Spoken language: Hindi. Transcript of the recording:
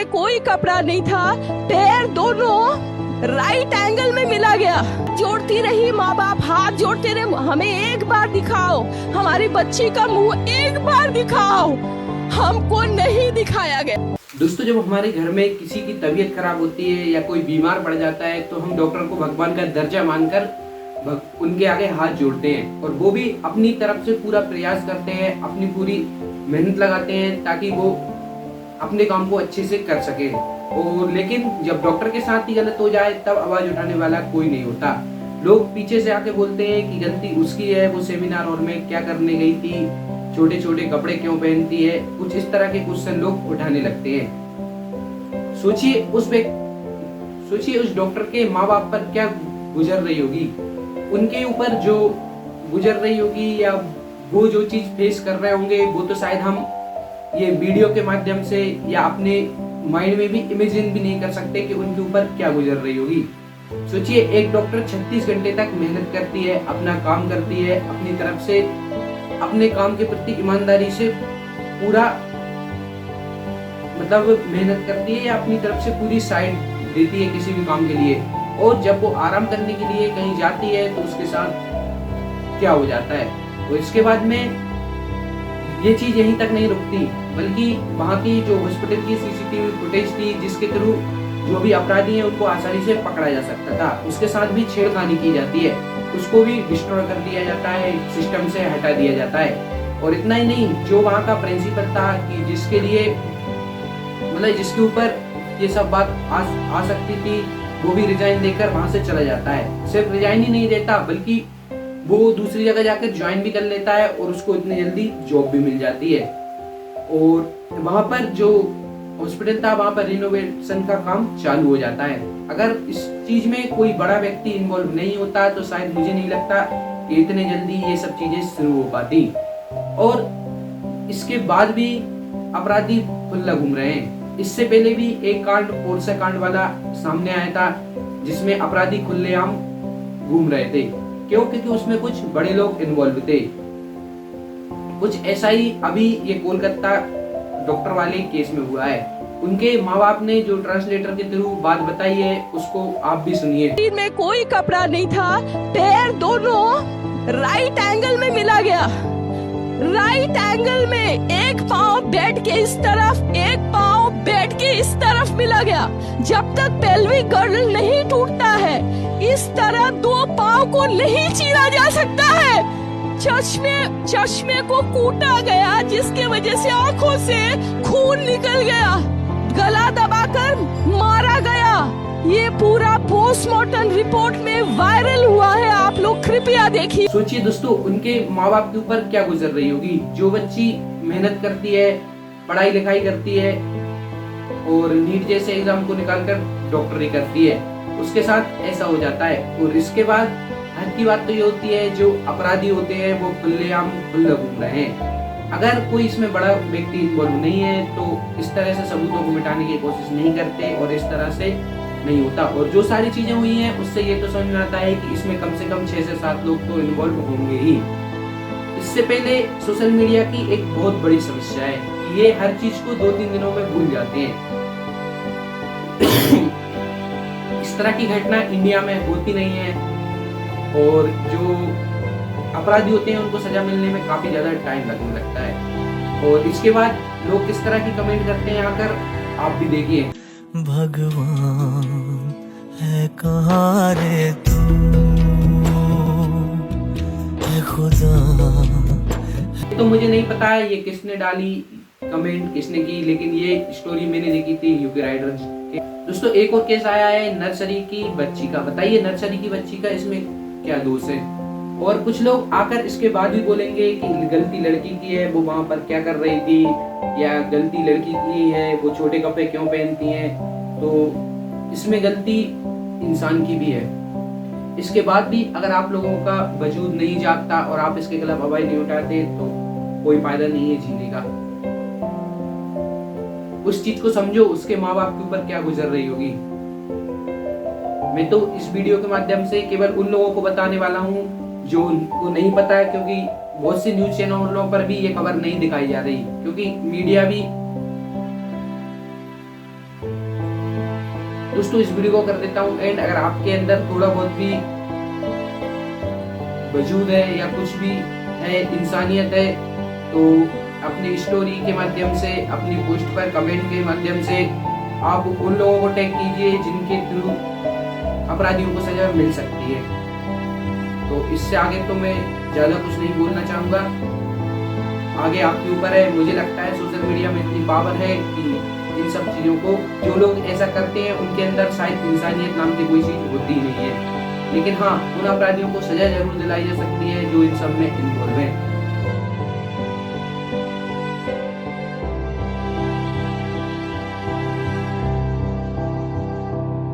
में कोई कपड़ा नहीं था, पैर दोनों राइट एंगल में मिला गया। जोड़ती रही माँ बाप, हाथ जोड़ते रहे, हमें एक बार दिखाओ, हमारी बच्ची का मुंह एक बार दिखाओ। हमको नहीं दिखाया गया। दोस्तों, जब हमारे घर में किसी की तबीयत खराब होती है या कोई बीमार पड़ जाता है तो हम डॉक्टर को भगवान का दर्जा मानकर उनके आगे हाथ जोड़ते हैं और वो भी अपनी तरफ से पूरा प्रयास करते हैं, अपनी पूरी मेहनत लगाते हैं ताकि वो अपने काम को अच्छे से कर सके। और लेकिन जब डॉक्टर के साथ ही गलत हो जाए तब आवाज उठाने वाला कोई नहीं होता। लोग पीछे से आके बोलते हैं कि गलती उसकी है, वो सेमिनार हॉल में क्या करने गई थी, छोटे छोटे कपड़े क्यों पहनती है, कुछ इस तरह के क्वेश्चन लोग उठाने लगते हैं। सोचिए उस डॉक्टर के माँ बाप पर क्या गुजर रही होगी, उनके ऊपर जो गुजर रही होगी या वो जो चीज फेस कर रहे होंगे वो तो शायद हम ये वीडियो के माध्यम से या अपने माइंड में भी इमेजिन भी नहीं कर सकते कि उनके ऊपर क्या गुजर रही होगी। सोचिए, एक डॉक्टर 36 घंटे तक मेहनत करती है, अपना काम करती है, अपनी तरफ से अपने काम के प्रति ईमानदारी से पूरा मेहनत करती है या अपनी तरफ से पूरी साइड देती है किसी भी काम के लिए। और जब वो आराम करने के लिए कहीं जाती है तो उसके साथ क्या हो जाता है। और इसके बाद में ये चीज यहीं तक नहीं रुकती, बल्कि वहाँ की जो हॉस्पिटल की सीसीटीवी फुटेज थी जिसके थ्रू जो भी अपराधी हैं उनको आसानी से पकड़ा जा सकता था, उसके साथ भी छेड़खानी की जाती है, उसको भी डिस्ट्रॉय कर दिया जाता है, सिस्टम से हटा दिया जाता है। और इतना ही नहीं, जो वहाँ का प्रिंसिपल था कि जिसके लिए जिसके ऊपर ये सब बात आ सकती थी, वो भी रिजाइन देकर वहां से चला जाता है। सिर्फ रिजाइन ही नहीं देता बल्कि वो दूसरी जगह जाकर ज्वाइन भी कर लेता है और उसको इतनी जल्दी जॉब भी मिल जाती है। और वहां पर जो हॉस्पिटल था वहां पर रिनोवेशन का काम चालू हो जाता है। अगर इस चीज में कोई बड़ा व्यक्ति इन्वॉल्व नहीं होता तो शायद मुझे नहीं लगता कि इतने जल्दी ये सब चीजें शुरू हो पाती। और इसके बाद भी अपराधी खुला घूम रहे हैं। इससे पहले भी एक कांड पोरसा कांड वाला सामने आया था जिसमें अपराधी खुलेआम घूम रहे थे। क्यों? क्योंकि उसमें कुछ बड़े लोग इन्वॉल्व थे। कुछ ऐसा ही अभी ये कोलकाता डॉक्टर वाले केस में हुआ है। उनके माँ बाप ने जो ट्रांसलेटर के थ्रू बात बताई है उसको आप भी सुनिए। में कोई कपड़ा नहीं था, पैर दोनों राइट एंगल में मिला गया। राइट एंगल में एक पाँव बेड के इस तरफ, एक पाँव बेड के इस तरफ मिला गया। जब तक पेल्विक गर्डल नहीं टूटता है इस तरह दो पाँव को नहीं चीरा जा सकता है। चश्मे को कूटा गया जिसके वजह से आंखों से खून निकल गया, गला दबाकर मारा गया। ये पूरा पोस्टमार्टम रिपोर्ट में वायरल हुआ है, आप लोग कृपया देखिए। सोचिए दोस्तों, उनके माँ बाप के ऊपर क्या गुजर रही होगी। जो बच्ची मेहनत करती है, पढ़ाई लिखाई करती है और नीट जैसे एग्जाम को निकालकर डॉक्टरी करती है, उसके साथ ऐसा हो जाता है। और इसके बाद हद की बात तो ये होती है जो अपराधी होते हैं वो खुलेआम खुला घूम रहे हैं। अगर कोई इसमें बड़ा व्यक्ति इन्वॉल्व नहीं है तो इस तरह से सबूतों को मिटाने की कोशिश नहीं करते और इस तरह से नहीं होता। और जो सारी चीजें हुई हैं उससे ये तो समझ में आता है कि इसमें कम से कम 6 से 7 लोग तो इन्वॉल्व होंगे ही। इससे पहले सोशल मीडिया की एक बहुत बड़ी समस्या है कि ये हर चीज को 2-3 दिनों में भूल जाते हैं। इस तरह की घटना इंडिया में होती नहीं है और जो अपराधी होते हैं उनको सजा मिलने में काफी ज्यादा टाइम लगने लगता है। और इसके बाद लोग किस तरह की कमेंट करते हैं आकर आप भी देखिए। भगवान है कहाँ रे तू, है खुदा। तो मुझे नहीं पता है ये किसने डाली कमेंट, किसने की, लेकिन ये स्टोरी मैंने देखी थी यूके राइडर के। दोस्तों, एक और केस आया है नर्सरी की बच्ची का। बताइए नर्सरी की बच्ची का इसमें क्या दोष है। और कुछ लोग आकर इसके बाद भी बोलेंगे कि गलती लड़की की है, वो वहां पर क्या कर रही थी, या गलती लड़की की है, वो छोटे कपड़े क्यों पहनती हैं। तो इसमें गलती इंसान की भी है। इसके बाद भी अगर आप लोगों का वजूद नहीं जागता और आप इसके खिलाफ आवाज नहीं उठाते तो कोई फायदा नहीं है जीने का। उस चीज को समझो, उसके माँ बाप के ऊपर क्या गुजर रही होगी। मैं तो इस वीडियो के माध्यम से केवल उन लोगों को बताने वाला हूँ जो उनको नहीं पता है, क्योंकि बहुत सी न्यूज चैनलों पर भी ये खबर नहीं दिखाई जा रही, क्योंकि मीडिया भी दोस्तों इस वीडियो को कर देता हूँ एंड। अगर आपके अंदर थोड़ा बहुत भी वजूद है या कुछ भी है, इंसानियत है, तो अपनी स्टोरी के माध्यम से, अपनी पोस्ट पर कमेंट के माध्यम से आप उन लोगों को टैग कीजिए जिनके थ्रू अपराधियों को सजा मिल सकती है। तो इससे आगे तो मैं ज़्यादा कुछ नहीं बोलना चाहूँगा, आगे आपके ऊपर है। मुझे लगता है सोशल मीडिया में इतनी पावर है कि इन सब चीज़ों को जो लोग ऐसा करते हैं उनके अंदर शायद इंसानियत नाम की कोई चीज़ होती ही नहीं है। लेकिन हाँ, उन अपराधियों को सजा जरूर दिलाई जा सकती है जो इन सब में इन्वॉल्व है।